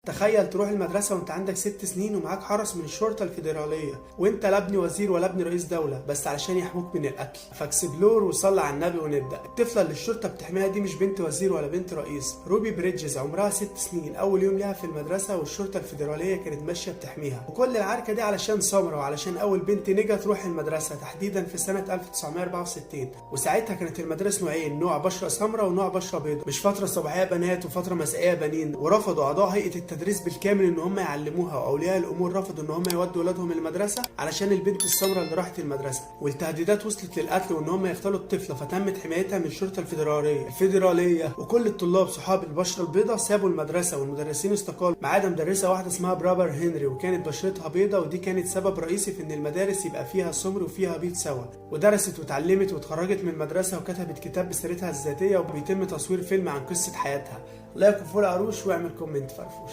تخيل تروح المدرسة وانت عندك 6 سنين ومعاك حرس من الشرطة الفيدرالية، وانت لا ابن وزير ولا ابن رئيس دولة، بس علشان يحموك من القتل. فاكسبلور وصلى على النبي ونبدأ. الطفلة اللي الشرطة بتحميها دي مش بنت وزير ولا بنت رئيس، روبي بريدجز عمرها 6 سنين. اول يوم ليها في المدرسة والشرطة الفيدرالية كانت ماشية بتحميها، وكل العركة دي علشان سمرة وعلشان اول بنت نجا تروح المدرسة تحديدا في سنة 1964. وساعتها كانت المدارس نوعين، نوع بشرة سمرة ونوع بشرة بيضاء، مش فترة صباحية بنات وفترة مسائية بنين. ورفضوا اعضاء هيئة التدريس بالكامل ان هم يعلموها، واولياء الامور رفضوا ان هم يودوا ولادهم المدرسة علشان البنت السمراء اللي راحت المدرسة. والتهديدات وصلت للقتل وان هم يقتلوا الطفلة، فتمت حمايتها من الشرطة الفيدرالية. وكل الطلاب صحاب البشرة البيضاء سابوا المدرسة والمدرسين استقالوا، ما عدا مدرسة واحدة اسمها برابر هنري، وكانت بشرتها بيضاء، ودي كانت سبب رئيسي في ان المدارس يبقى فيها سمر وفيها بيض سوا. ودرست واتعلمت واتخرجت من المدرسة وكتبت كتاب بسيرتها الذاتية، وبيتم تصوير فيلم عن قصة حياتها. لايك وفولو عروش واعمل كومنت فرفوش.